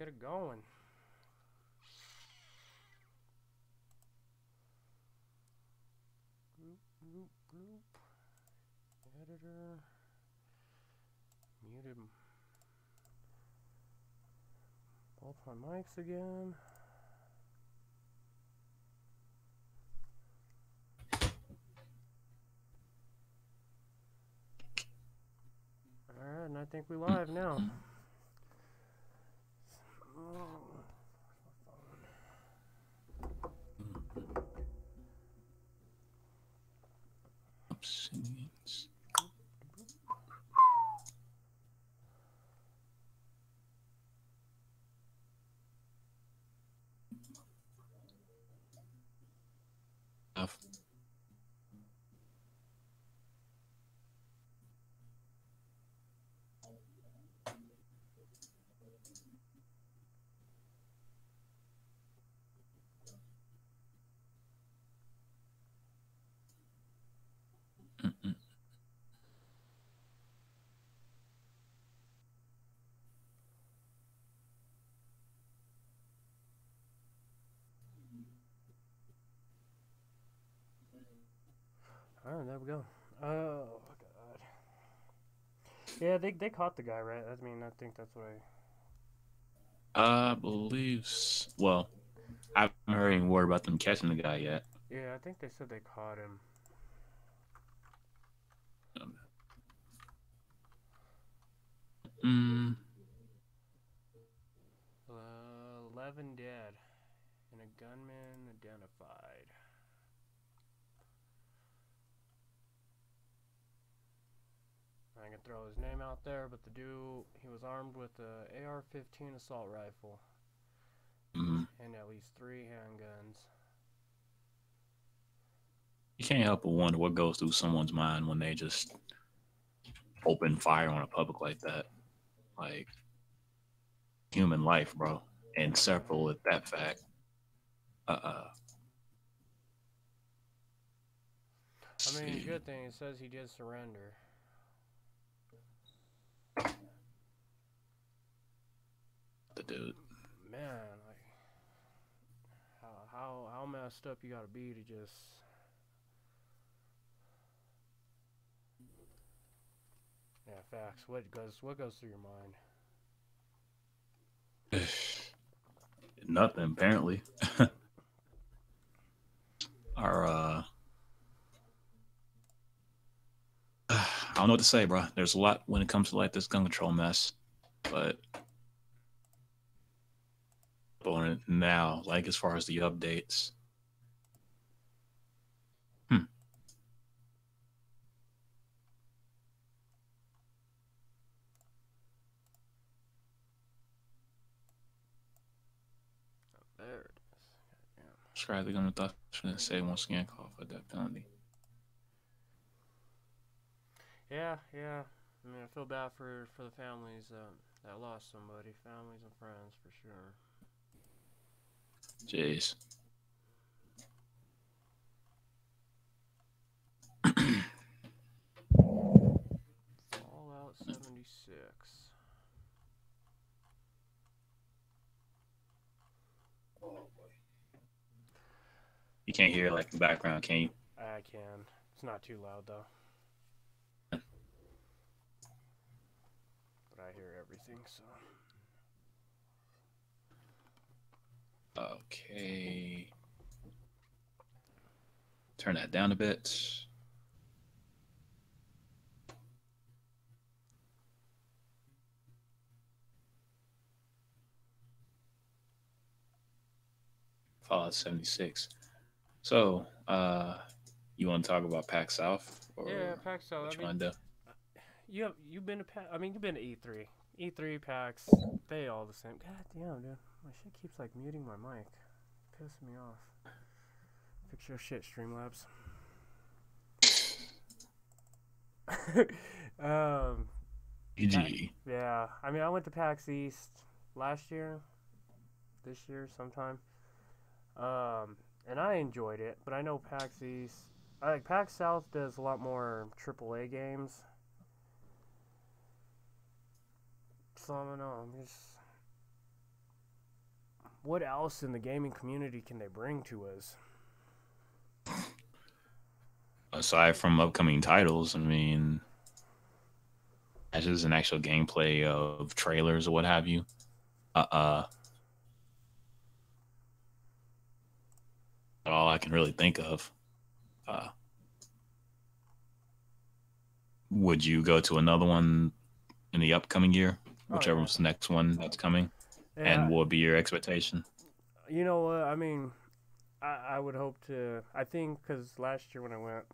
get it going. Bloop, bloop. Editor. Muted both my mics again. Alright, and I think we live now. Obsidians. Alright, there we go. Oh, God. Yeah, they caught the guy, right? I mean, I think that's what I believe. Well, I haven't heard any word about them catching the guy yet. Yeah, I think they said they caught him. Mm. 11 dead and a gunman identified. I can throw his name out there, but the dude, he was armed with a AR-15 assault rifle and at least 3 handguns. You can't help but wonder what goes through someone's mind when they just open fire on a public like that. Like, human life, bro. And several at that fact. I mean, good thing, it says he did surrender. The dude. Man, like, how messed up you gotta be to just... Yeah, facts. What goes through your mind? Nothing, apparently. Our, I don't know what to say, bro. There's a lot when it comes to like this gun control mess, but on it now, like as far as the updates. There it is. Goddamn. Describe the gun with thought. Shouldn't say once again. Call for that penalty. Yeah. I mean, I feel bad for the families that lost somebody, families and friends for sure. Jeez. Fallout 76. You can't hear like the background, can you? I can. It's not too loud though. But I hear everything, so. Okay. Turn that down a bit. Fallout 76. So, you want to talk about PAX South? Or Yeah, PAX South. what you want to do? You've been to PAX. I mean, you've been to E3. E3 PAX. They all the same. God damn, dude. My shit keeps like muting my mic. Pissing me off. Fix your shit, Streamlabs. GG. Yeah. I mean, I went to PAX East last year. This year, sometime. And I enjoyed it, but I know PAX East. PAX South does a lot more AAA games. So I don't know. what else in the gaming community can they bring to us? Aside from upcoming titles, I mean, as is an actual gameplay of trailers or what have you. All I can really think of. Would you go to another one in the upcoming year, whichever one's the next one that's coming? Yeah, and what would be your expectation? You know what? I mean, I would hope to. I think because last year when I went,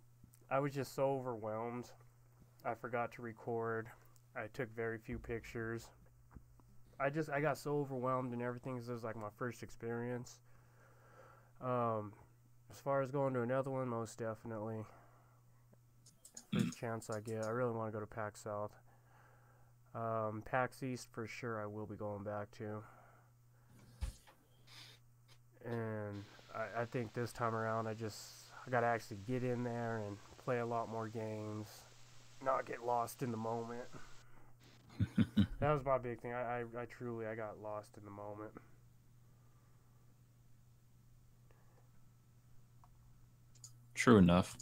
I was just so overwhelmed. I forgot to record. I took very few pictures. I got so overwhelmed and everything. This was like my first experience. As far as going to another one, most definitely. First chance I get. I really want to go to PAX South. PAX East for sure I will be going back to. And I think this time around I got to actually get in there and play a lot more games. Not get lost in the moment. That was my big thing. I truly got lost in the moment. True enough.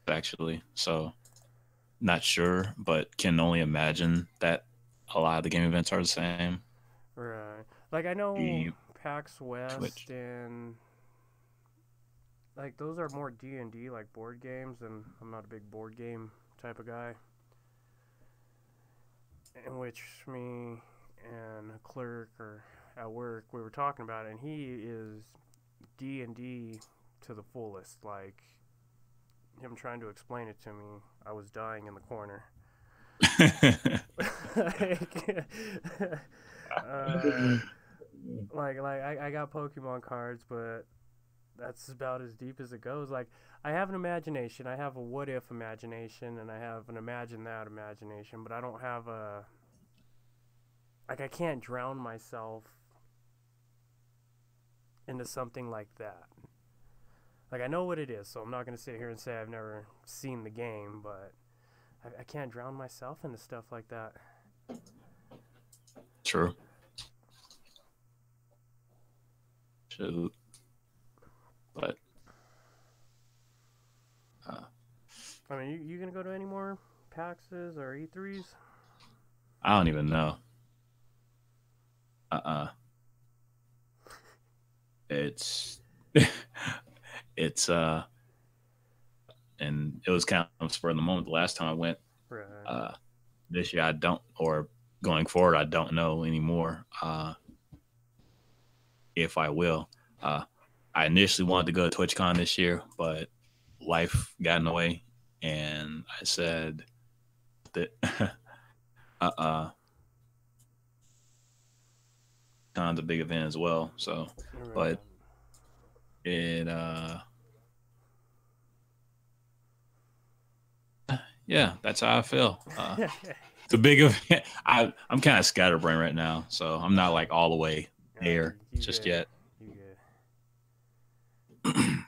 Actually, so not sure, but can only imagine that a lot of the game events are the same. Right. Like I know PAX West Twitch. and like those are more D&D like board games, and I'm not a big board game type of guy. In which me and a clerk or at work we were talking about it, and he is D&D to the fullest. Like him trying to explain it to me, I was dying in the corner. I got Pokemon cards, but that's about as deep as it goes. Like I have an imagination, I have a what if imagination, and I have an imagine that imagination, but I don't have a I can't drown myself into something like that. Like I know what it is, so I'm not gonna sit here and say I've never seen the game, but I can't drown myself into stuff like that. True. Shoot. But I mean, you gonna go to any more PAXs or E3s? I don't even know. It's it's and it was kind of spur of the moment the last time I went. Right. This year I don't, or going forward I don't know anymore if I will. I initially wanted to go to TwitchCon this year, but life got in the way, and I said that con's a big event as well. So, Right. but it yeah, that's how I feel. It's a big event. I'm kind of scatterbrained right now, so I'm not like all the way there just yet. You good.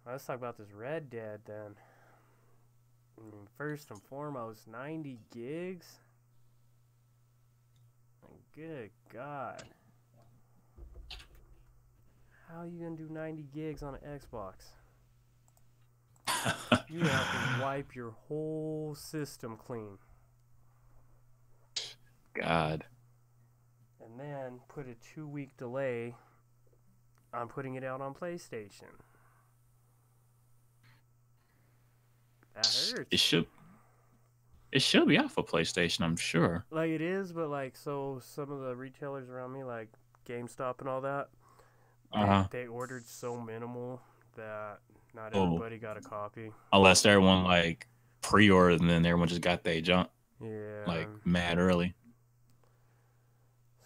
Let's talk about this Red Dead then. I mean, first and foremost, 90 gigs? Good God. How are you going to do 90 gigs on an Xbox? You have to wipe your whole system clean. God. And then put a 2-week delay on putting it out on PlayStation. That hurts. It should be out for PlayStation, I'm sure. Like it is, but like so some of the retailers around me, like GameStop and all that, they ordered so minimal that not everybody got a copy. Unless everyone like pre-ordered and then everyone just got their junk. Yeah. Like mad early.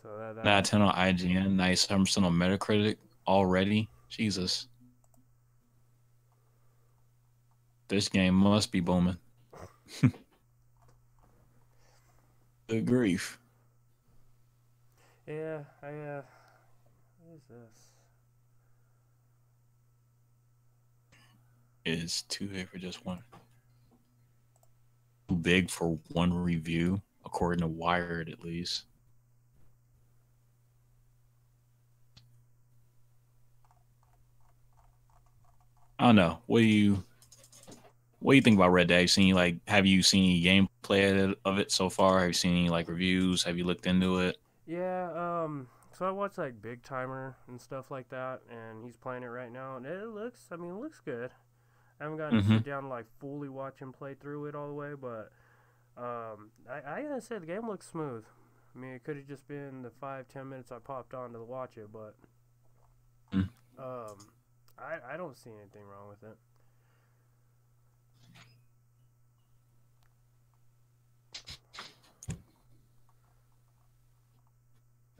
So that 9 10 on IGN, 97% on Metacritic already. Jesus. This game must be booming. Good grief. Yeah, what is this? Is 2 here for just one. too big for one review, according to Wired at least. I don't know. What do you think about Red Dead? Have you seen any gameplay of it so far? Have you seen any like reviews? Have you looked into it? Yeah, so I watch like Big Timer and stuff like that, and he's playing it right now, and it looks good. I haven't gotten to Mm-hmm. sit down and like fully watch him play through it all the way, but I gotta say the game looks smooth. I mean, it could have just been the 5-10 minutes I popped on to watch it, but um, I don't see anything wrong with it.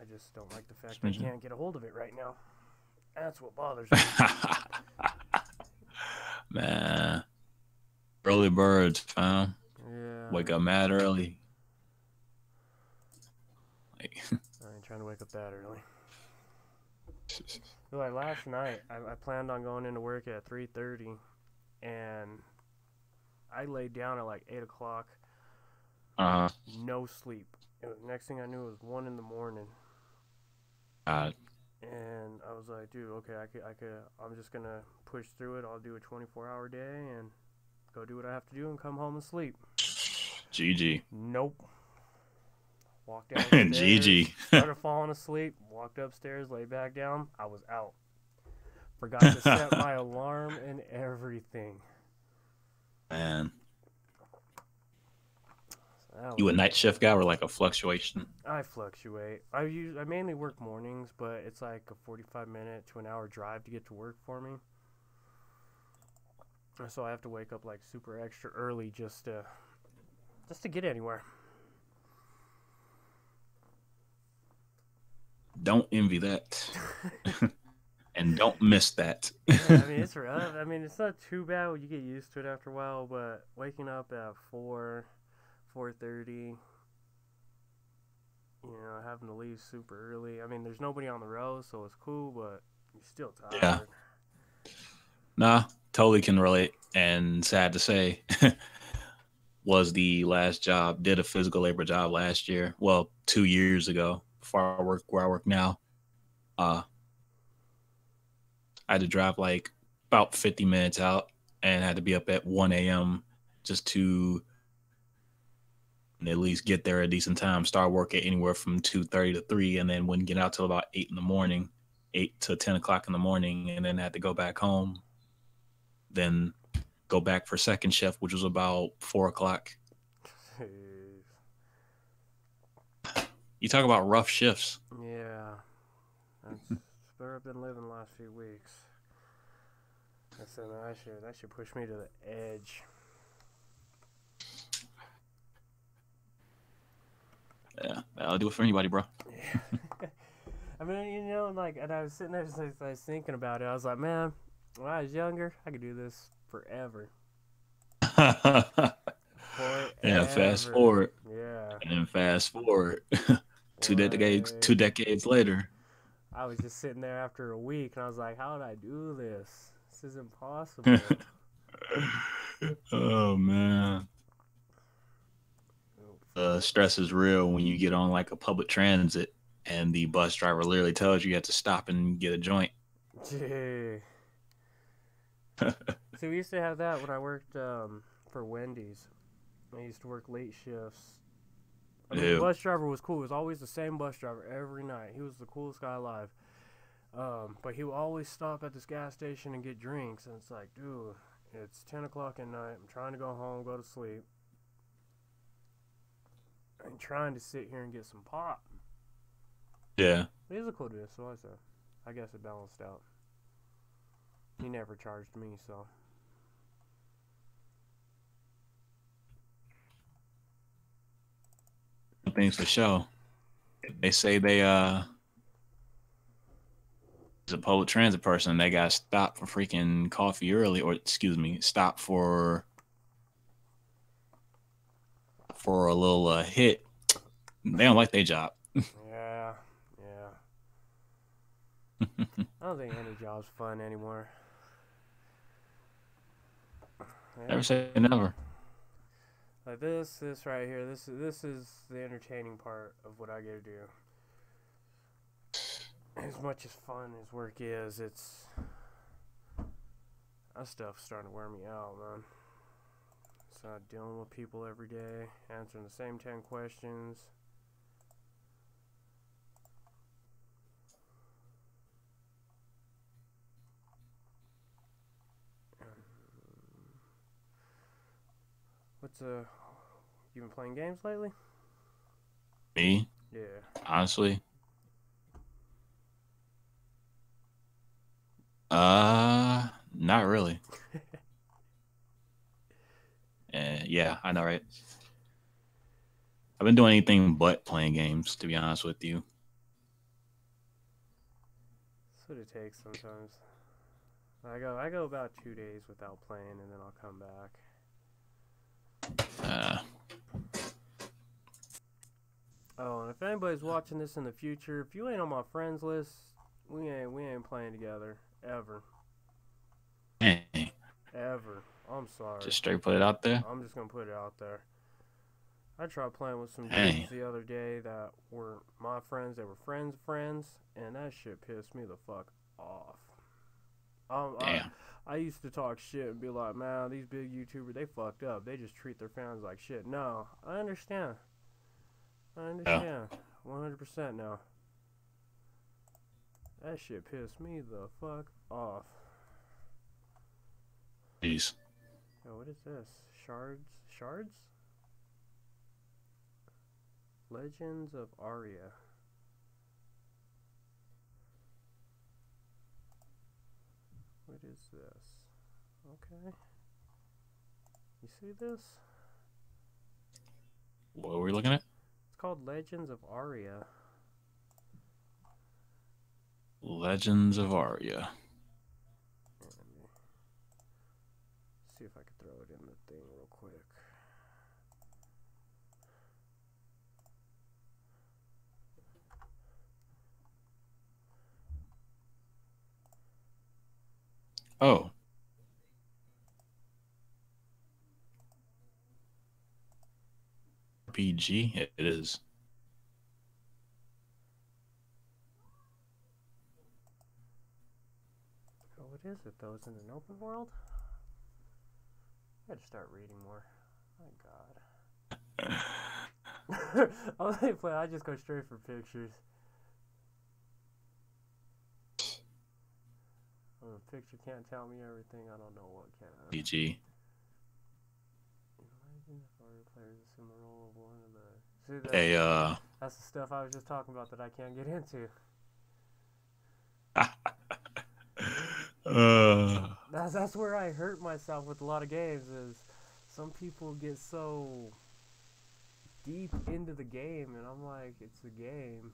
I just don't like the fact that I can't get a hold of it right now. That's what bothers me. Man, early birds, fam. Yeah. Wake up mad early. I ain't trying to wake up that early. Like last night, I planned on going into work at 3:30, and I laid down at like 8 o'clock. No sleep. Next thing I knew, it was 1 in the morning. And I was like, dude, okay, I'm just gonna push through it. I'll do a 24-hour day and go do what I have to do and come home and sleep. GG. Nope. Walked downstairs. GG. Started falling asleep. Walked upstairs, laid back down. I was out. Forgot to set my alarm and everything. Man. So you a night shift guy or like a fluctuation? I fluctuate. I mainly work mornings, but it's like a 45-minute to an hour drive to get to work for me. So I have to wake up like super extra early just to get anywhere. Don't envy that. And don't miss that. Yeah, I mean, it's rough. I mean, it's not too bad when you get used to it after a while, but waking up at 4:30, having to leave super early. I mean, there's nobody on the road, so it's cool, but you're still tired. Yeah. Nah, totally can relate. And sad to say, was the last job, did a physical labor job last year. Well, 2 years ago, before I work where I work now. I had to drive like about 50 minutes out and had to be up at 1 a.m. just to at least get there at a decent time. Start work at anywhere from 2:30 to 3, and then wouldn't get out till about 8 in the morning, 8 to 10 o'clock in the morning, and then had to go back home. Then go back for second shift, which was about 4 o'clock. You talk about rough shifts. Yeah. That's where I've been living the last few weeks. I said that should push me to the edge. Yeah, I'll do it for anybody, bro. Yeah. I mean, and I was sitting there, I was thinking about it. I was like, man, when I was younger, I could do this forever. Yeah, fast forward. Yeah. And fast forward. Two decades later. I was just sitting there after a week, and I was like, how did I do this? This is impossible. Oh, man. Stress is real when you get on like a public transit and the bus driver literally tells you have to stop and get a joint. Gee. See, we used to have that when I worked for Wendy's. I used to work late shifts. I mean, the bus driver was cool. It was always the same bus driver every night. He was the coolest guy alive. But he would always stop at this gas station and get drinks. And it's like, dude, it's 10 o'clock at night. I'm trying to go home, go to sleep. I'm trying to sit here and get some pop. Yeah. But he's a cool dude, so I guess it balanced out. He never charged me, so. Things for show. They say they is a public transit person. They got stopped for freaking coffee early, or excuse me, stopped for a little hit. They don't like their job. Yeah. I don't think any job's fun anymore. Never say never. Like this right here. This is the entertaining part of what I get to do. As much as fun as work is, that stuff's starting to wear me out, man. So dealing with people every day, answering the same 10 questions. You been playing games lately? Me? Yeah. Honestly? Not really. Yeah, I know, right? I've been doing anything but playing games, to be honest with you. That's what it takes sometimes. I go about 2 days without playing, and then I'll come back. Oh, and if anybody's watching this in the future, if you ain't on my friends list, we ain't playing together ever. Dang. Ever. I'm sorry. Just straight put it out there. I'm just gonna put it out there. I tried playing with some dudes the other day that were my friends. They were friends, and that shit pissed me the fuck off. Damn. I used to talk shit and be like, man, these big YouTubers, they fucked up. They just treat their fans like shit. No, I understand. 100% now. That shit pissed me the fuck off. Jeez. Yo, what is this? Shards? Legends of Aria. What is this? Okay. You see this? What are we looking at? It's called Legends of Aria. Legends of Aria. See if I can throw it in the thing real quick. Oh. RPG? It is. Oh, what is it though? Is it an open world? I gotta start reading more. My God. I just go straight for pictures. A picture can't tell me everything. I don't know what can. RPG. See, that's the stuff I was just talking about that I can't get into. That's where I hurt myself with a lot of games. Is some people get so deep into the game, and I'm like, it's a game.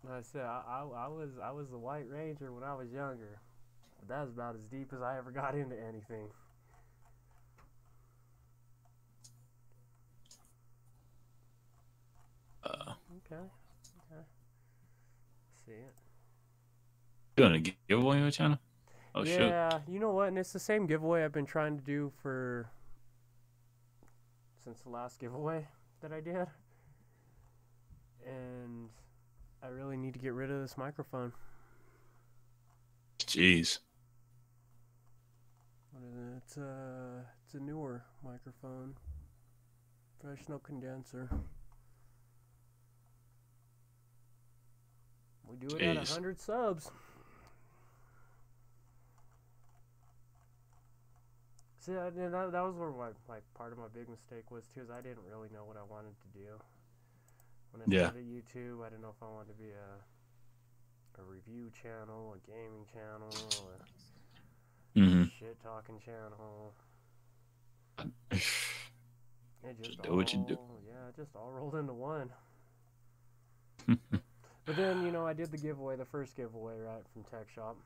I said I was the White Ranger when I was younger. But that was about as deep as I ever got into anything. Okay. See it. Doing a giveaway on your channel? Oh, yeah, shoot. you know what? And it's the same giveaway I've been trying to do since the last giveaway that I did. And I really need to get rid of this microphone. Jeez. What is it? It's a newer microphone. Professional condenser. We do it at 100 subs. See, that was where my part of my big mistake was too. Is I didn't really know what I wanted to do when I started YouTube. I didn't know if I wanted to be a review channel, a gaming channel, a shit talking channel. It just do what you do. Yeah, it just all rolled into one. But then, you know, I did the giveaway, the first giveaway, right, from Tech Shop.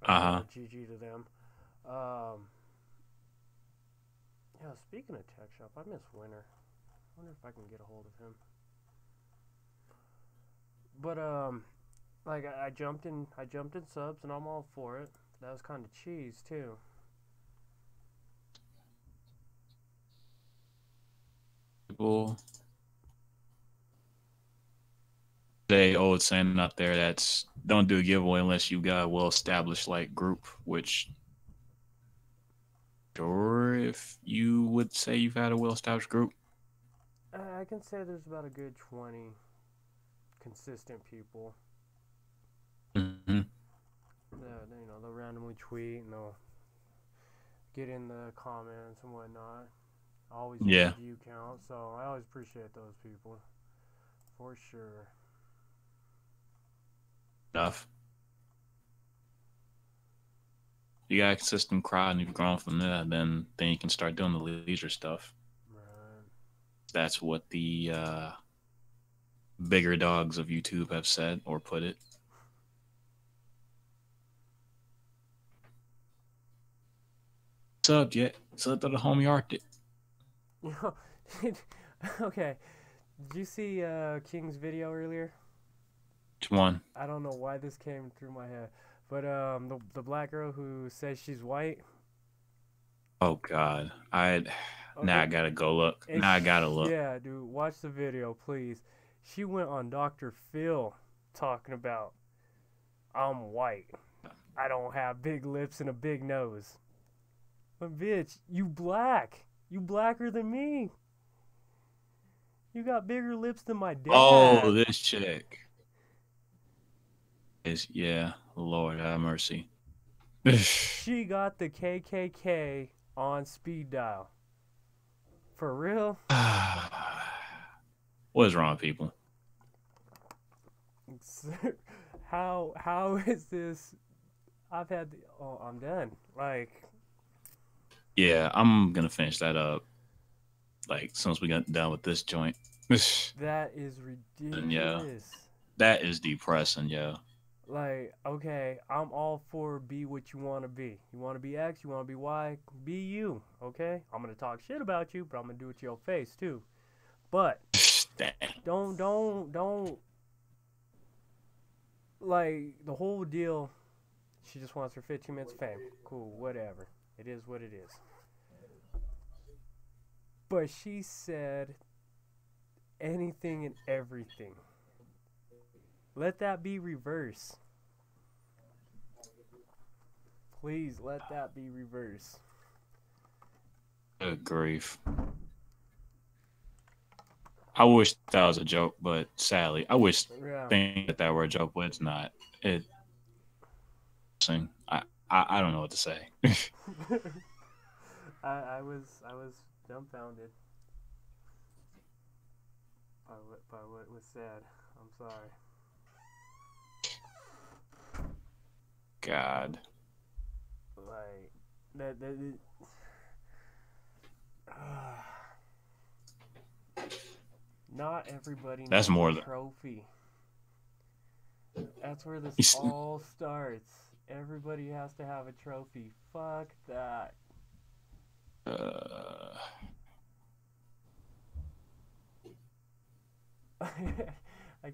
GG to them. Yeah, speaking of Tech Shop, I miss Winter. I wonder if I can get a hold of him. But like I jumped in subs, and I'm all for it. That was kind of cheese too. people. They old saying out there that's don't do a giveaway unless you got a well established like group, which sure if you would say you've had a well established group. I can say there's about a good 20 consistent people. Mm-hmm. They'll randomly tweet and they'll get in the comments and whatnot. Always hit Yeah. the view count, so I always appreciate those people. For sure. Enough. You got a consistent crowd and you've grown from there, then you can start doing the leisure stuff. Right. That's what the bigger dogs of YouTube have said or put it. What's up, yet? What's up to the homie Arctic? Okay. Did you see King's video earlier? Which one? I don't know why this came through my head, but the black girl who says she's white. Oh God, Okay. now I gotta go look. And Now I gotta look. Yeah, dude, watch the video, please. She went on Dr. Phil talking about, I'm white. I don't have big lips and a big nose. But bitch, you black. You blacker than me. You got bigger lips than my dad. Oh, this chick. Yeah, Lord have mercy. She got the KKK on speed dial. For real? What is wrong with people? How is this? I'm done. Like, Yeah, I'm gonna finish that up. Like, as soon as we got done with this joint. that is ridiculous. Yeah. That is depressing, yo. Like, okay, I'm all for be what you want to be. You want to be X, you want to be Y, be you, okay? I'm going to talk shit about you, but I'm going to do it to your face, too. But, don't, like, the whole deal, she just wants her 15 minutes of fame. Cool, whatever. It is what it is. But she said anything and everything. Let that be reverse. Please let that be reverse. Good grief. I wish that was a joke, but sadly, I wish think that were a joke, but it's not. I don't know what to say. I was dumbfounded by what was said. I'm sorry. God. Like not everybody That's needs more a than trophy. That's where this all starts. Everybody has to have a trophy. Fuck that. I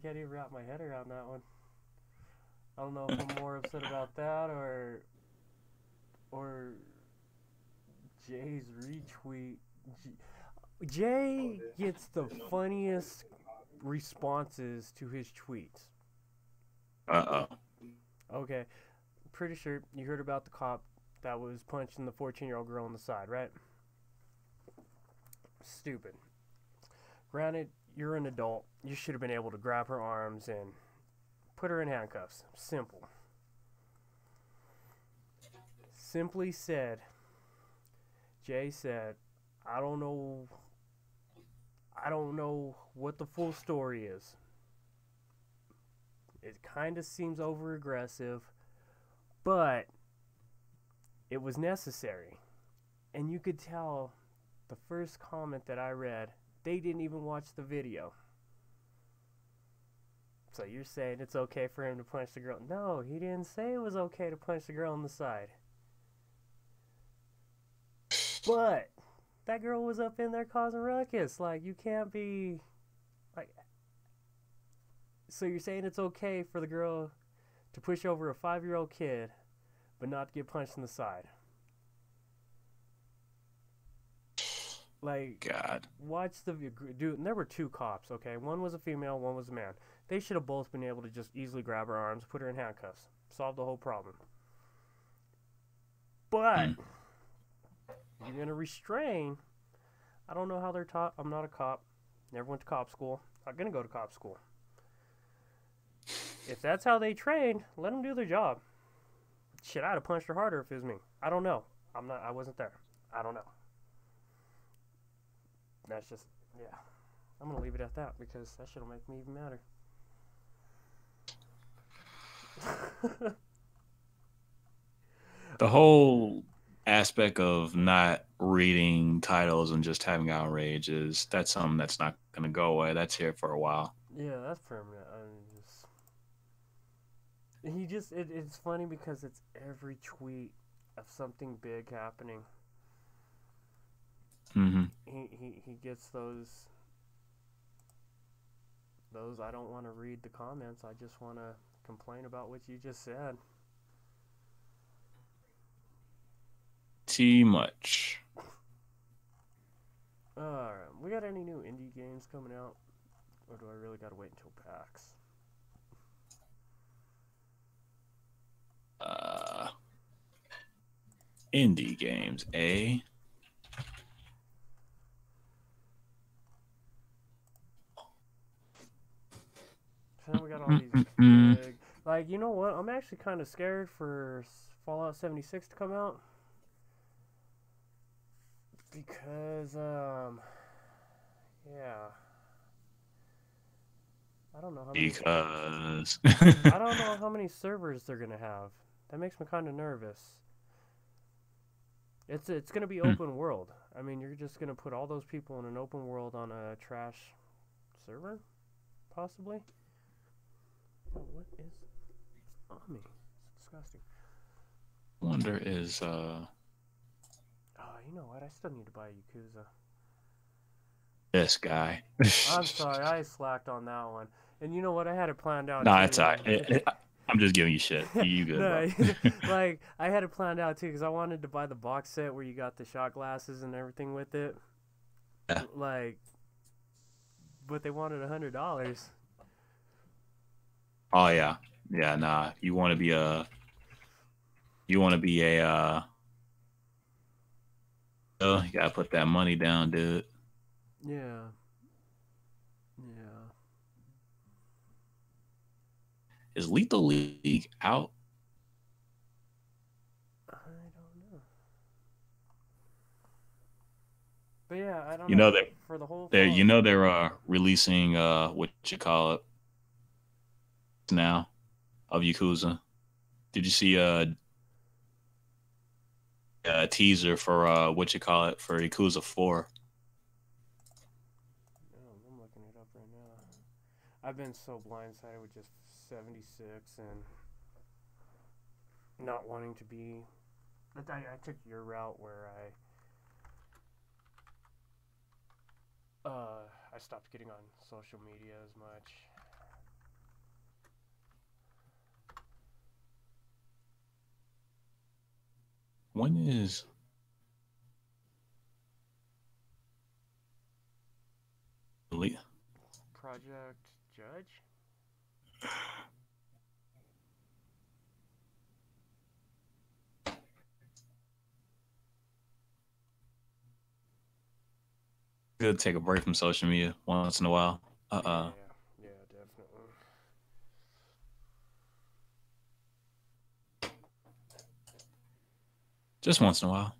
can't even wrap my head around that one. I don't know if I'm more upset about that or Jay's retweet. Jay gets the funniest responses to his tweets. Okay, pretty sure you heard about the cop that was punching the 14-year-old girl on the side, right? Stupid. Granted, you're an adult. You should have been able to grab her arms and put her in handcuffs. Simple. Simply said, Jay said, I don't know what the full story is. It kind of seems over aggressive, but it was necessary. And you could tell the first comment that I read, they didn't even watch the video. So you're saying it's okay for him to punch the girl? No, he didn't say it was okay to punch the girl on the side. But that girl was up in there causing ruckus. Like, you can't be like. So you're saying it's okay for the girl to push over a 5-year-old kid, but not to get punched in the side? Like, God. watch the dude. And there were two cops. Okay, one was a female, one was a man. They should have both been able to just easily grab her arms, put her in handcuffs, solve the whole problem. But you're gonna restrain. I don't know how they're taught. I'm not a cop. Never went to cop school. Not gonna go to cop school. If that's how they train, let them do their job. Shit, I'd have punched her harder if it was me. I don't know. I wasn't there. I don't know. That's just, yeah. I'm gonna leave it at that because that shit'll make me even madder. The whole aspect of not reading titles and just having outrage that's something that's not going to go away. That's here for a while. Yeah, that's permanent. It's funny because it's every tweet of something big happening. Mm-hmm. He gets those I don't want to read the comments. I just want to complain about what you just said. Too much. Alright, we got any new indie games coming out? Or do I really gotta wait until PAX? Indie games, eh? So then we got all these big... Like, you know what? I'm actually kind of scared for Fallout 76 to come out. Because, yeah. I don't know how many... Because... I don't know how many servers they're going to have. That makes me kind of nervous. It's going to be open world. I mean, you're just going to put all those people in an open world on a trash server? Possibly? Oh, what is on me? It's disgusting. Wonder is, Oh, you know what? I still need to buy Yakuza. this guy. I'm sorry, I slacked on that one. And you know what? I had it planned out. Nah, too. it's alright. I'm just giving you shit. You good, No, bro. like, I had it planned out too because I wanted to buy the box set where you got the shot glasses and everything with it. Yeah. Like, but they wanted $100. Oh yeah, yeah. Nah, you want to be a. You gotta put that money down, dude. Yeah. Yeah. Is Lethal League out? I don't know. But yeah, I don't You know. know that For the whole they're fall, you know they're releasing what you call it now of Yakuza. Did you see a teaser for what you call it for Yakuza 4? No, I'm looking it up right now. I've been so blindsided with just 76 and not wanting to be. I took your route where I stopped getting on social media as much. When is Project Judge? good to take a break from social media once in a while? Yeah, definitely. Just once in a while.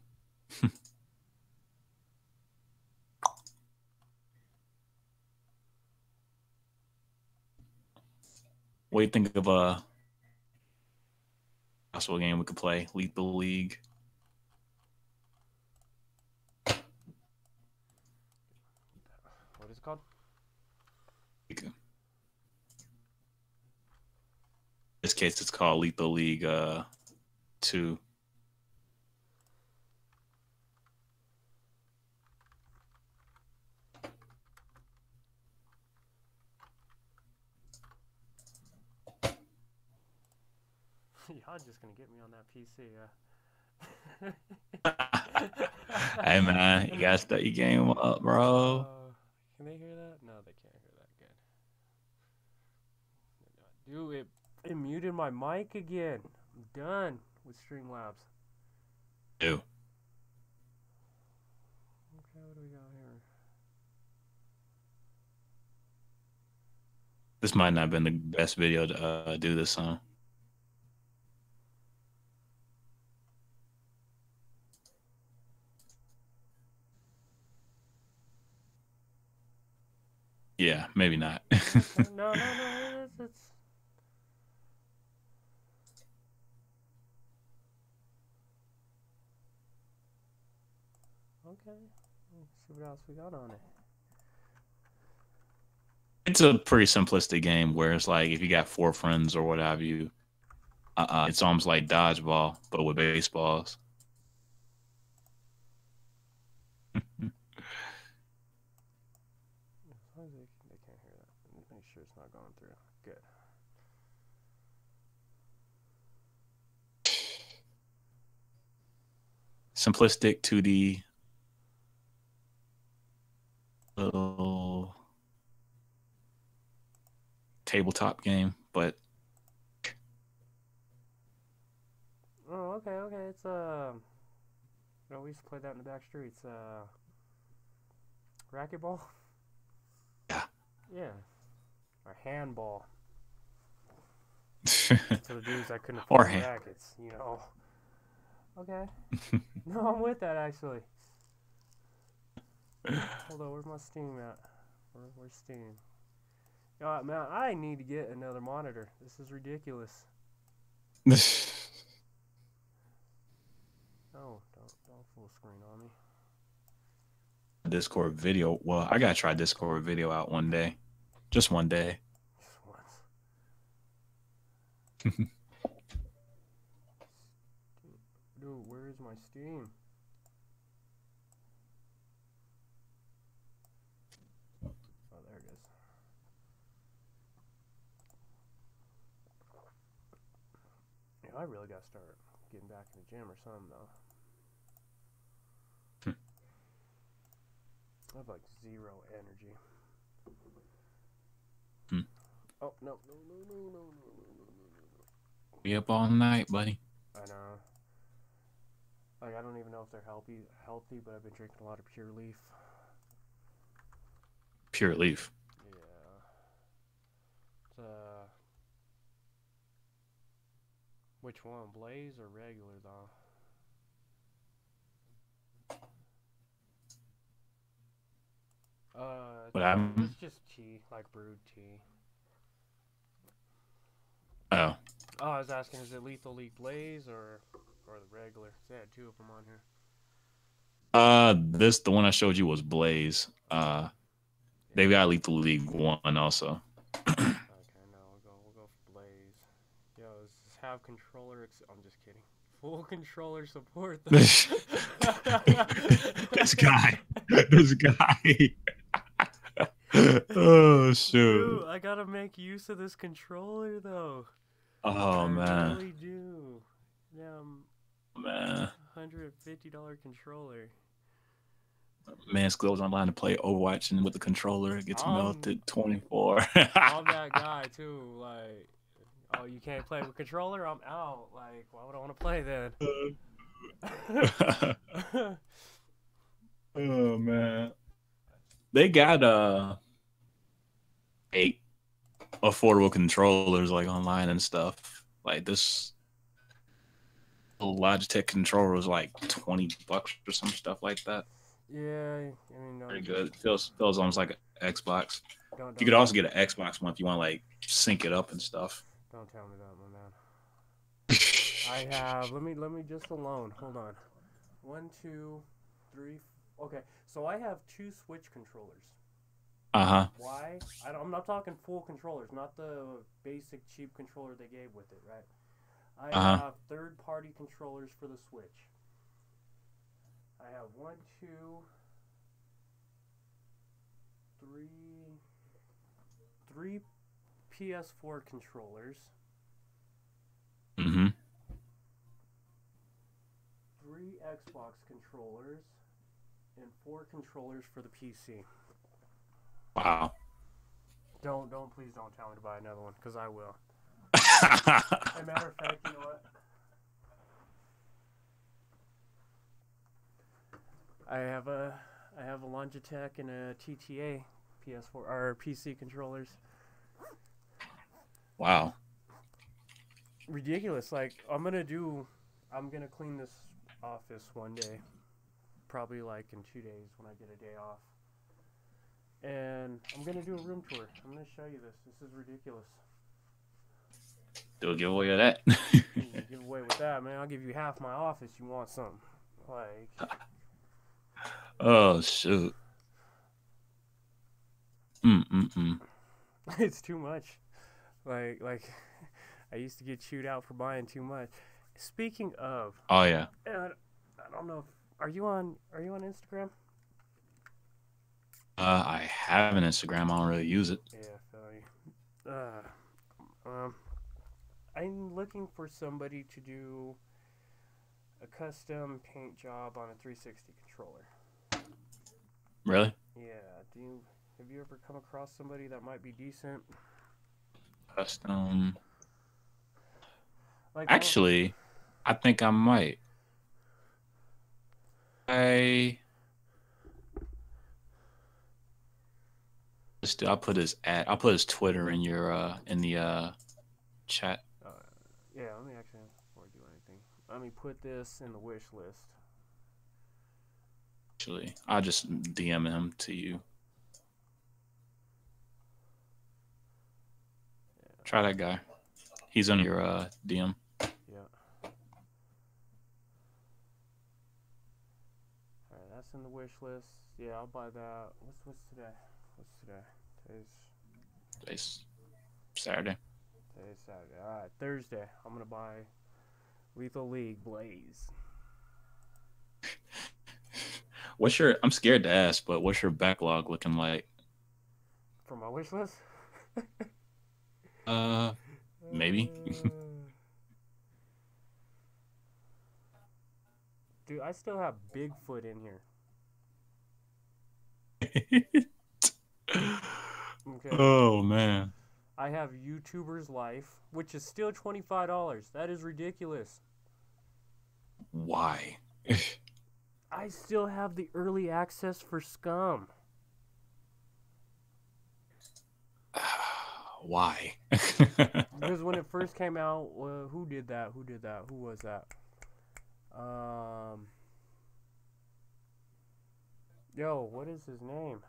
What do you think of a possible game we could play? Lethal League. What is it called? In this case, it's called Lethal League 2. Y'all just gonna get me on that PC, Hey man, you gotta step your game up, bro. Can they hear that? No, they can't hear that good. Dude, it muted my mic again. I'm done with Streamlabs. Ew. Okay, what do we got here? This might not have been the best video to do this on. Yeah, maybe not. No, it's okay. Let's see what else we got on it. It's a pretty simplistic game where it's like if you got 4 friends or what have you, it's almost like dodgeball but with baseballs. As long as they can't hear that. Make sure it's not going through. Good. Simplistic 2D little tabletop game, but Oh, okay. It's we used to play that in the back streets. Racquetball. yeah. Yeah. Or handball. To the dudes that couldn't afford rackets, you know. Okay. No, I'm with that actually. Hold on, where's my Steam at? Where's Steam? Man, I need to get another monitor. This is ridiculous. Oh, don't full screen on me. Discord video. Well, I gotta try Discord video out one day. Just one day. Just once. Dude, where is my Steam? Oh, there it is. Yeah, I really gotta start getting back in the gym or something though. I have like 0 energy. Oh, no. Be up all night, buddy. I know. Like, I don't even know if they're healthy, but I've been drinking a lot of Pure Leaf. Pure Leaf. Yeah. It's, which one? Blaze or regular, though? It's just tea, like brewed tea. Oh. Oh, I was asking, is it Lethal League Blaze or the regular? They had 2 of them on here. The one I showed you was Blaze. They've got Lethal League 1 also. Okay, no, we'll go for Blaze. Yo, does this have controller? I'm just kidding. Full controller support. This guy. Oh shoot! Dude, I gotta make use of this controller though. Oh man! I really do. Yeah, man. $150 controller. Man's goes online to play Overwatch and with the controller it gets melted 24. I'm that guy too. Like, oh, you can't play with controller? I'm out. Like, why would I want to play then? Oh man. They got 8 affordable controllers like online and stuff. Like this Logitech controller was like $20 or some stuff like that. Yeah, I mean, pretty good. It feels almost like an Xbox. Don't you could also get an Xbox one if you want to like sync it up and stuff. Don't tell me that, my man. I have. Let me just alone. Hold on. 1, 2, 3. Okay, so I have 2 Switch controllers. Why? I'm not talking full controllers, not the basic cheap controller they gave with it, right? I have third-party controllers for the Switch. I have 1, 2, 3 PS4 controllers. 3 Xbox controllers. and 4 controllers for the PC. Wow. Please don't tell me to buy another one, because I will. As a matter of fact, you know what? I have a Logitech and a TTA PS4 or PC controllers. Wow. Ridiculous. Like I'm gonna clean this office one day, probably like in 2 days when I get a day off. And I'm gonna do a room tour. I'm gonna show you this. This is ridiculous. Do a giveaway of that. Giveaway with that, man. I'll give you half my office. You want something? Like. Oh shoot. It's too much. Like, I used to get chewed out for buying too much. Speaking of. Oh yeah. I don't know. Are you on Instagram? I have an Instagram. I don't really use it. Yeah, I'm looking for somebody to do a custom paint job on a 360 controller. Really? Yeah. Have you ever come across somebody that might be decent? Custom. Like, actually, I think I might. I'll put his Twitter in your in the chat. Yeah, let me actually before I do anything. Let me put this in the wish list. Actually, I'll just DM him to you. Yeah. Try that guy. He's on your DM. Yeah. Alright, that's in the wish list. Yeah, I'll buy that. What's today? What's today? Today's Saturday. Today's Saturday. Alright, Thursday. I'm gonna buy Lethal League Blaze. I'm scared to ask, but what's your backlog looking like? For my wish list? Maybe. Dude, I still have Bigfoot in here. Okay. Oh man. I have YouTuber's Life, which is still $25. That is ridiculous. Why? I still have the early access for Scum. Why? Because when it first came out, who did that? Who was that? Yo, what is his name?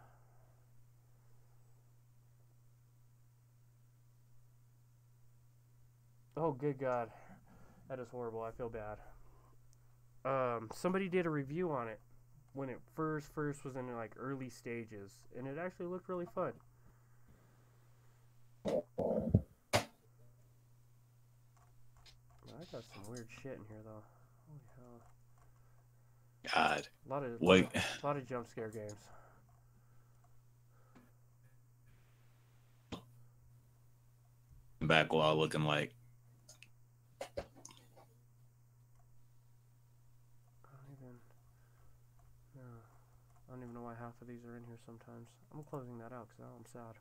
Oh, good God. That is horrible. I feel bad. Somebody did a review on it when it first was in like early stages, and it actually looked really fun. I got some weird shit in here though. Holy hell. God. A lot of jump scare games. Backlog looking like. I don't even know why half of these are in here sometimes. I'm closing that out because now I'm sad.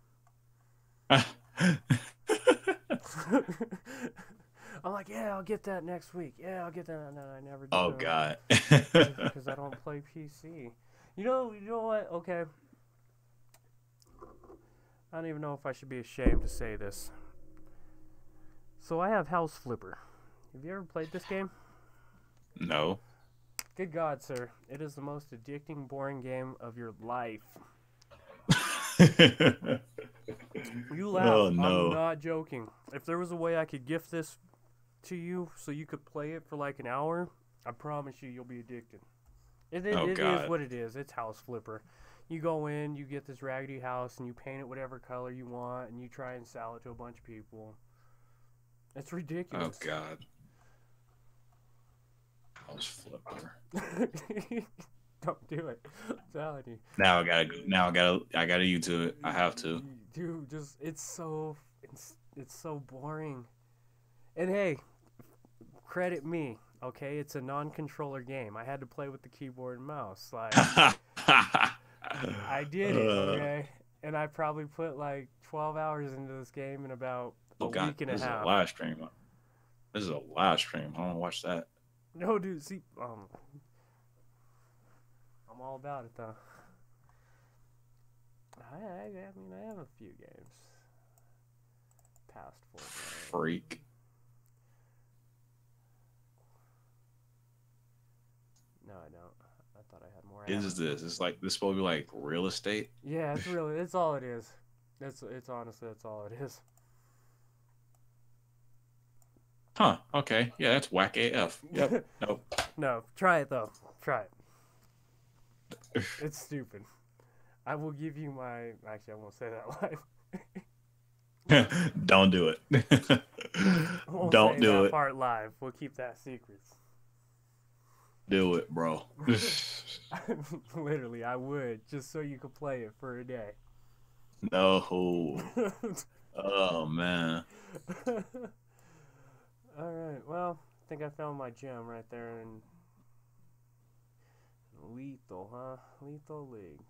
I'm like, yeah, I'll get that next week. Yeah, I'll get that. And then I never do. Oh, God. Because I don't play PC. You know what? Okay. I don't even know if I should be ashamed to say this. So I have House Flipper. Have you ever played this game? No. Good God, sir. It is the most addicting, boring game of your life. You laugh. Oh, no. I'm not joking. If there was a way I could gift this to you so you could play it for like an hour, I promise you'll be addicted. It is what it is. It's House Flipper. You go in, you get this raggedy house, and you paint it whatever color you want, and you try and sell it to a bunch of people. It's ridiculous. Oh, God. House Flipper. Don't do it. I'm telling you. Now I gotta YouTube it. I have to. Dude, it's so boring. And hey, credit me, okay? It's a non-controller game. I had to play with the keyboard and mouse. Like I did it, okay? And I probably put like 12 hours into this game in about a Oh God, week and a this is a half. live stream. This is a live stream. I don't watch that. No, dude, see, I'm all about it though. I mean, I have a few games past full game. Freak. No, I don't. I thought I had more. Is this? It's like this supposed to be like real estate. Yeah, it's really. It's all it is. It's honestly, that's all it is. Huh. Okay. Yeah, that's whack AF. Yep. Nope. No, try it though. Try it. It's stupid. I will give you my. Actually, I won't say that live. Don't do it. Won't Don't say do that it. part live. We'll keep that secret. Do it, bro. Literally, I would just so you could play it for a day. No. Oh man. All right. Well, I think I found my gem right there in Lethal, huh? Lethal League.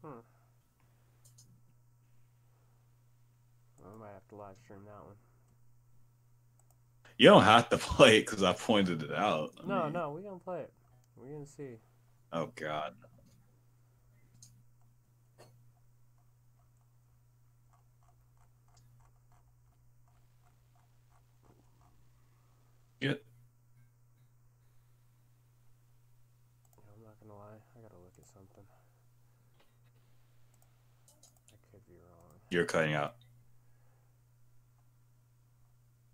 Well, I might have to live stream that one. You don't have to play it because I pointed it out. No, we're gonna play it. We're gonna see. Oh God. Get. I'm not gonna lie. I gotta look at something. I could be wrong. You're cutting out.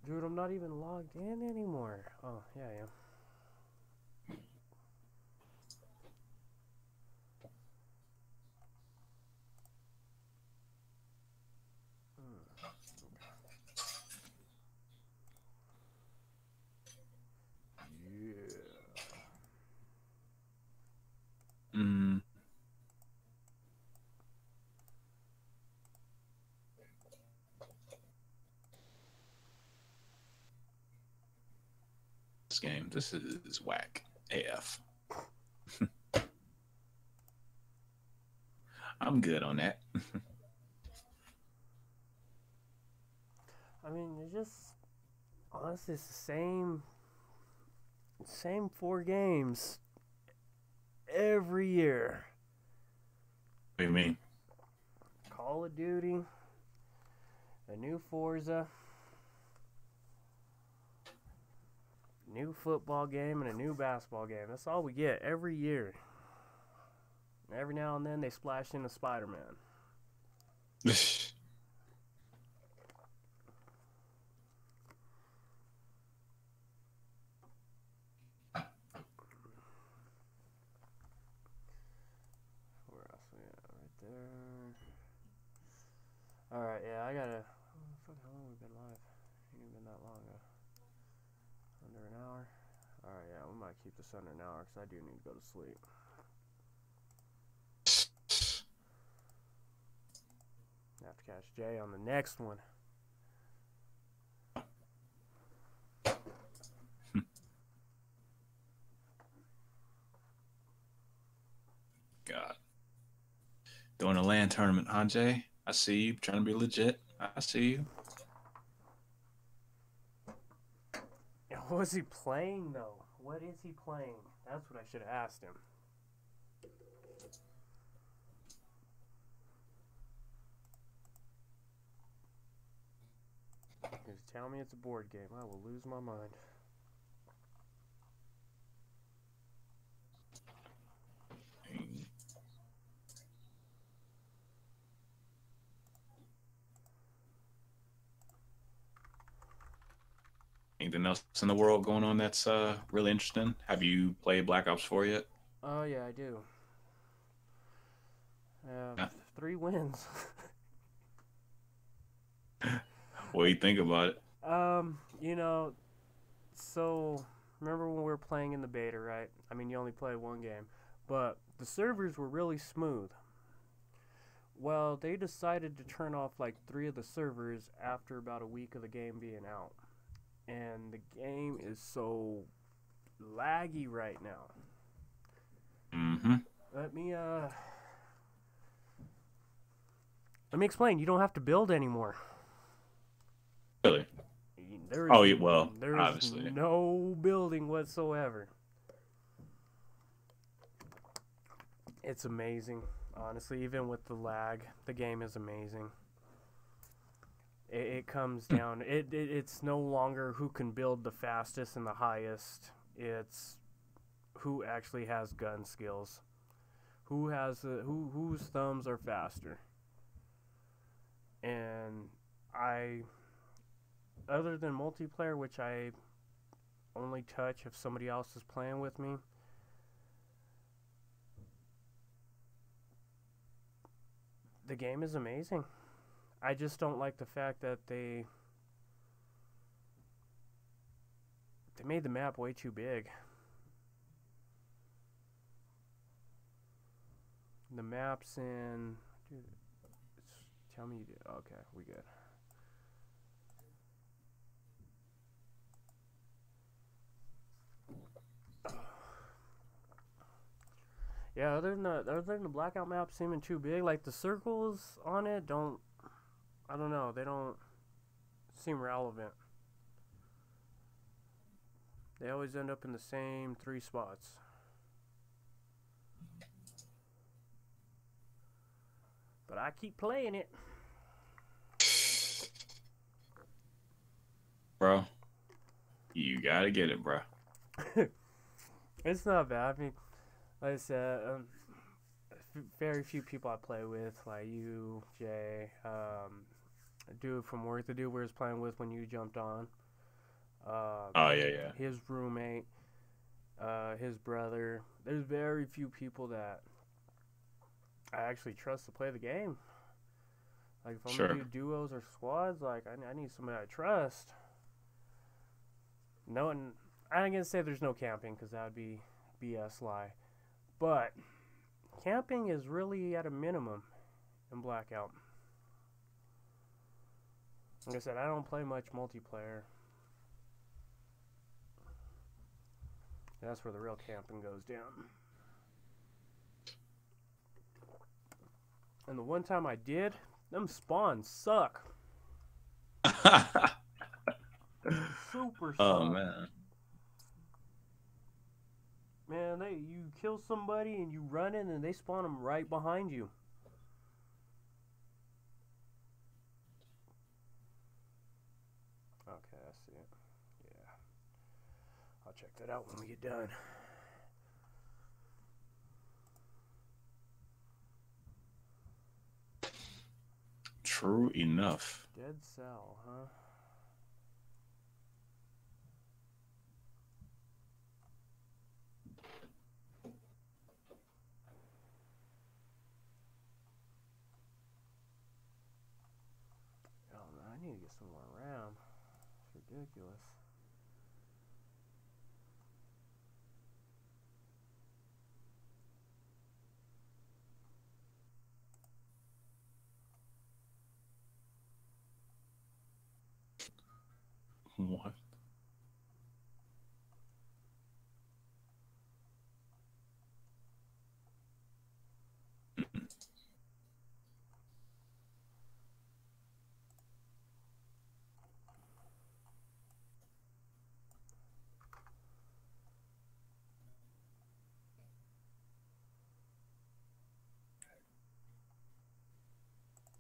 Dude, I'm not even logged in anymore. Oh, yeah, I am. Yeah. Mm. This game. This is whack AF. I'm good on that. I mean, it's just honestly, it's the same 4 games every year. What do you mean? Call of Duty, a new Forza, new football game, and a new basketball game. That's all we get every year. And every now and then they splash in a Spider-Man. Where else we at? Right there. Alright, yeah, I gotta. How long have we been live? Ain't even been that long ago. Under an hour? Alright, yeah, we might keep this under an hour because I do need to go to sleep. Have to catch Jay on the next one. God. Doing a LAN tournament, huh, Jay? I see you trying to be legit. I see you. What was he playing, though? What is he playing? That's what I should have asked him. Because tell me it's a board game, I will lose my mind. Anything else in the world going on that's really interesting? Have you played Black Ops 4 yet? Oh, yeah, I do. Yeah. 3 wins. What do you think about it? You know, so remember when we were playing in the beta, right? I mean, you only play one game, but the servers were really smooth. Well, they decided to turn off like 3 of the servers after about a week of the game being out. And the game is so laggy right now. Mm-hmm. let me explain. You don't have to build anymore. Really? There's, Oh, yeah, well, there's obviously. no building whatsoever. It's amazing, honestly. Even with the lag, the game is amazing. It comes down. It's no longer who can build the fastest and the highest. It's who actually has gun skills. Whose thumbs are faster. And other than multiplayer, which I only touch if somebody else is playing with me, the game is amazing. I just don't like the fact that they made the map way too big. The map's in... Dude, tell me you did. Okay, we good. Yeah, other than the blackout map seeming too big, like the circles on it I don't know, they don't seem relevant. They always end up in the same 3 spots. But I keep playing it. Bro, you gotta get it, bro. It's not bad. I mean, like I said, very few people I play with, like you, Jay, a dude from work, the dude we was playing with when you jumped on. Oh, yeah. His roommate, his brother. There's very few people that I actually trust to play the game. Like, if I'm gonna do duos or squads, like, I need somebody I trust. No, and I ain't gonna say there's no camping, because that would be BS lie. But camping is really at a minimum in Blackout. Like I said, I don't play much multiplayer. That's where the real camping goes down. And the one time I did, them spawns suck. Super suck. Oh, man. Man, you kill somebody and you run in and they spawn them right behind you. Okay, I see it. Yeah. I'll check that out when we get done. True enough. Dead cell, huh? Oh, man, I need to get some more RAM. It's ridiculous. What?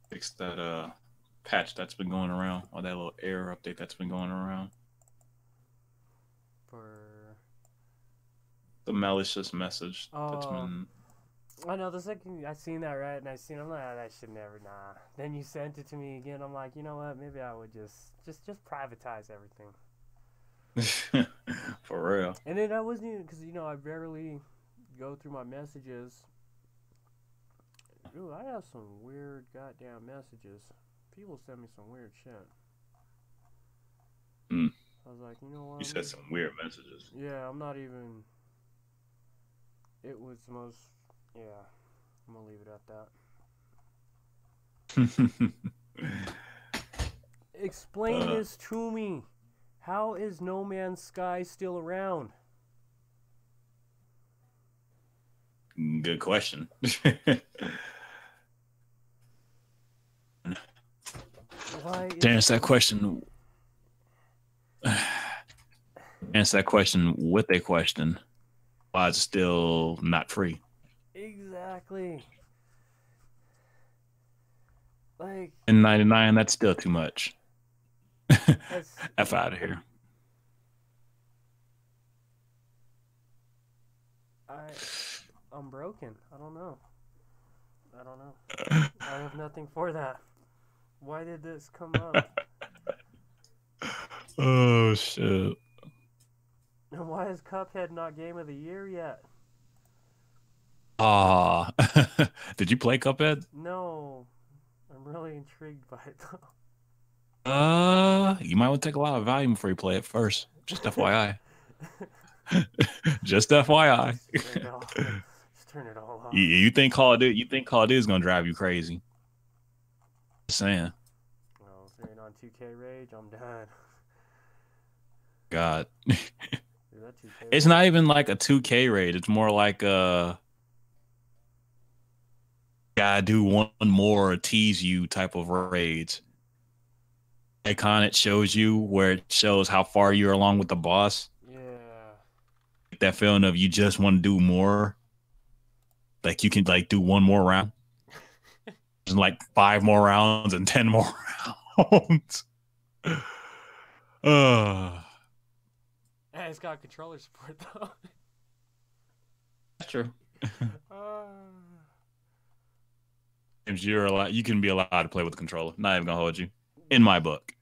Fix that patch that's been going around, or that little error update that's been going around. For the malicious message that's been... I know, the second I seen that, right, and I seen, I'm like, oh, that should never, nah. Then you sent it to me again. I'm like, you know what? Maybe I would just privatize everything. For real. And then I wasn't even, because, you know, I barely go through my messages. Dude, I have some weird goddamn messages. People send me some weird shit. I was like, you know what? You said some weird messages. Yeah, I'm not even... It was the most... Yeah, I'm gonna leave it at that. Explain this to me. How is No Man's Sky still around? Good question. Why To answer that question, with a question, why is it still not free? exactly like In 99, that's still too much. that's F out of here. I'm broken. I don't know. I have nothing for that. Why did this come up? Oh shit. And why is Cuphead not Game of the Year yet? Ah, did you play Cuphead? No. I'm really intrigued by it though. You might want to take a lot of volume before you play it first. Just FYI. Just FYI. Just turn it off. Just turn it all off. You think Call of Duty is gonna drive you crazy? Just saying. Well, if you're on 2K rage, I'm done. God. Dude, that 2K It's rage. not even like a 2K raid. It's more like gotta do one more tease you type of raids. Icon, it shows you where it shows how far you're along with the boss. Yeah. That feeling of you just want to do more. Like you can like do one more round. And like 5 more rounds and 10 more rounds. Hey, it's got controller support though. That's true. uh, You can be allowed to play with the controller. Not even gonna hold you. In my book.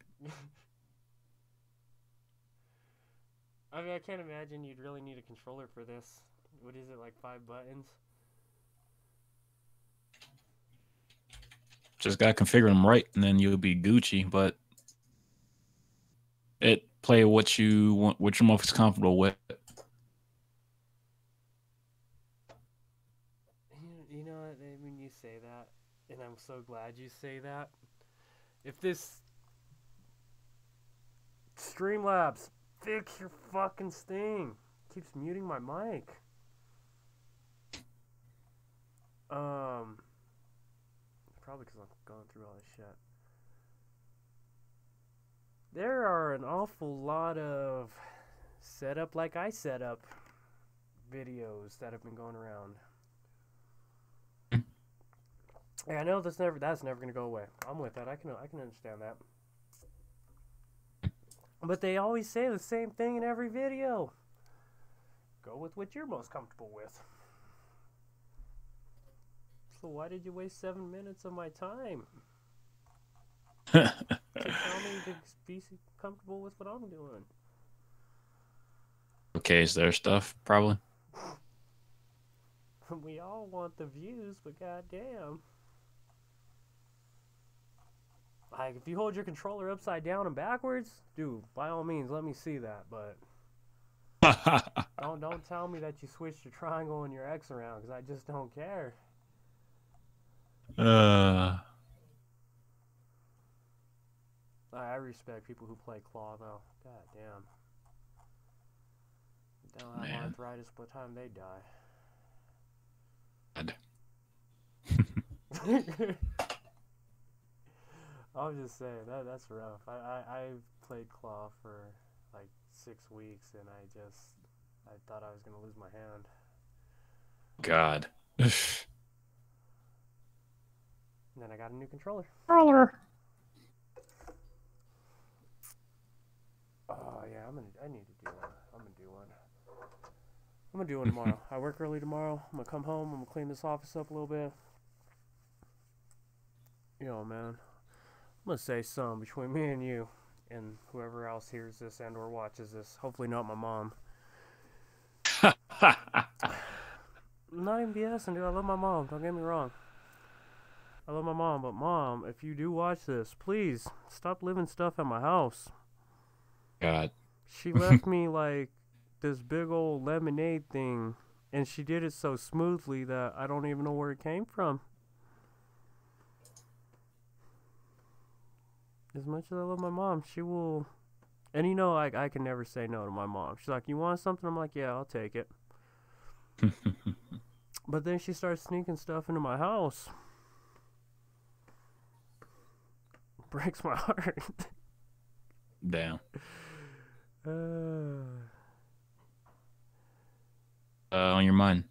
I mean, I can't imagine you'd really need a controller for this. What is it, like 5 buttons? Just gotta configure them right, and then you'll be Gucci. But play what you want, what you're most comfortable with. You know what? I mean, you say that, and I'm so glad you say that. If this Streamlabs, fix your fucking thing. Keeps muting my mic. Probably because I'm going through all this shit. There are an awful lot of setup like I set up videos that have been going around. Yeah, I know that's never gonna go away. I'm with that. I can understand that. But they always say the same thing in every video. Go with what you're most comfortable with. So why did you waste 7 minutes of my time? To tell me to be comfortable with what I'm doing. Okay, is there stuff probably? We all want the views, but goddamn. Like, if you hold your controller upside down and backwards, dude, by all means, let me see that. But don't tell me that you switched your triangle and your X around, because I just don't care. I respect people who play claw, though. God damn. They don't have arthritis by the time they die. I'll just say that's rough. I played claw for like 6 weeks, and I thought I was gonna lose my hand. God. And then I got a new controller. Oh yeah, I need to do one. I'm gonna do one. I'm gonna do one tomorrow. I work early tomorrow. I'm gonna come home. I'm gonna clean this office up a little bit. Yo, man. I'm gonna say something between me and you, and whoever else hears this and or watches this. Hopefully not my mom. I'm not even BSing, dude. I love my mom. Don't get me wrong. I love my mom, but mom, if you do watch this, please stop leaving stuff at my house. God. She left me like this big old lemonade thing, and she did it so smoothly that I don't even know where it came from. As much as I love my mom, she will. And you know, like, I can never say no to my mom. She's like, "You want something?" I'm like, "Yeah, I'll take it." But then she starts sneaking stuff into my house. Breaks my heart. Damn. uh, On your mind.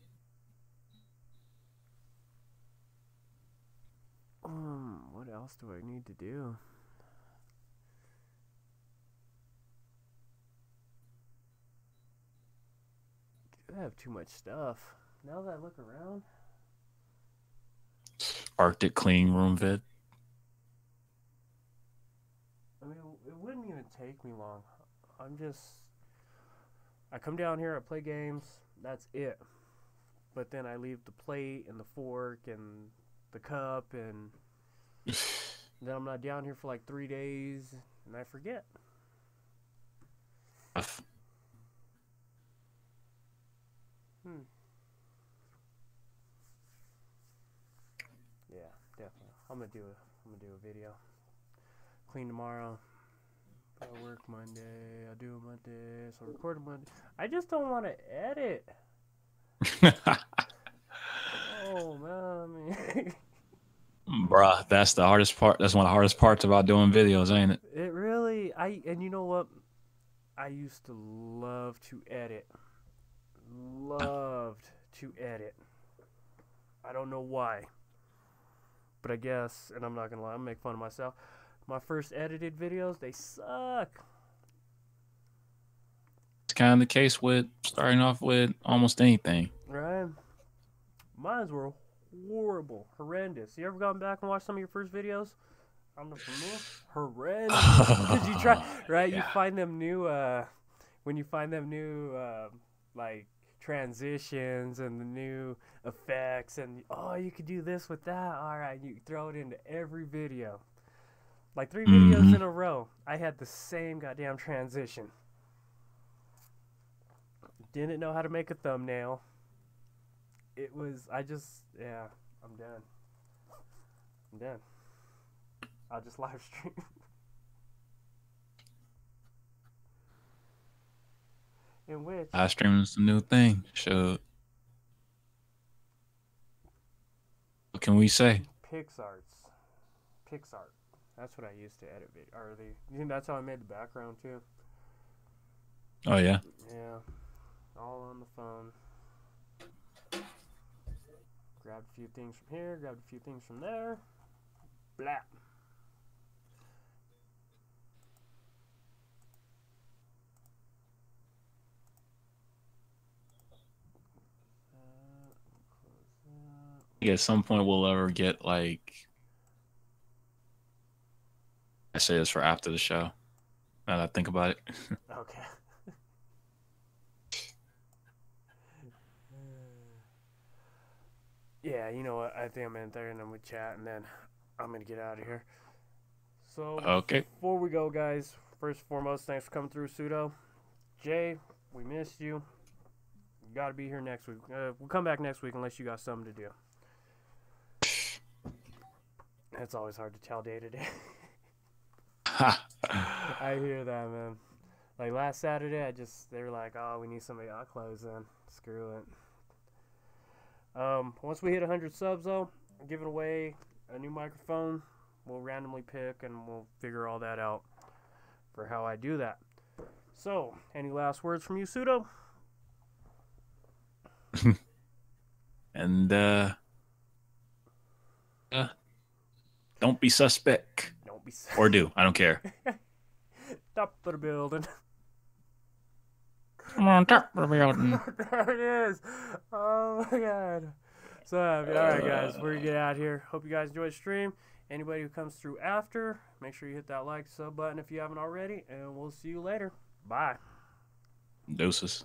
what else do I need to do? I have too much stuff. Now that I look around. Arctic clean room vid. I mean, it wouldn't even take me long. I come down here, I play games, that's it. But then I leave the plate and the fork and the cup, and then I'm not down here for like 3 days, and I forget. Yeah, definitely. I'm gonna do a video. Clean tomorrow. I work Monday. I do Monday. So I record Monday. I just don't want to edit. Oh man, I mean. Bruh, that's the hardest part. That's one of the hardest parts about doing videos, ain't it? It really. And you know what? I used to love to edit. Loved to edit. I don't know why. But I guess, and I'm not gonna lie, I'm gonna make fun of myself. My first edited videos, they suck. It's kind of the case with starting off with almost anything. Right? Mine were horrible, horrendous. You ever gone back and watched some of your first videos? I don't know, for me, horrendous. Did you try? Right? Yeah. You find them new. When you find them new, like transitions and the new effects, and oh, you could do this with that. All right, you throw it into every video. Like 3 videos in a row, I had the same goddamn transition. Didn't know how to make a thumbnail. It was, yeah, I'm done. I'm done. I'll just live stream. In which? Live streaming is the new thing. Sure. What can we say? Pixart. That's what I used to edit video. You think that's how I made the background too? Oh yeah. Yeah. All on the phone. Grabbed a few things from here, grabbed a few things from there. Blah. At some point we'll ever get like, I say this for after the show. Now that I think about it. Okay. Yeah, you know what? I think I'm in there and I'm gonna chat, and then I'm gonna get out of here. So okay. Before we go, guys, first and foremost, thanks for coming through, Pseudo. Jay, we missed you. You gotta be here next week. We'll come back next week unless you got something to do. It's always hard to tell day to day. I hear that, man. Like last Saturday, they were like, oh, we need somebody. I'll close in. Screw it. Once we hit 100 subs, though, I'm giving away a new microphone. We'll randomly pick, and we'll figure all that out for how I do that. So, any last words from you, Pseudo? And, don't be suspect. Don't be or do. I don't care. Top of the building. Come on, top of the building. There it is. Oh my god. So alright guys, we're gonna get out of here. Hope you guys enjoyed the stream. Anybody who comes through after, make sure you hit that like, sub button if you haven't already, and we'll see you later. Bye. Deuces.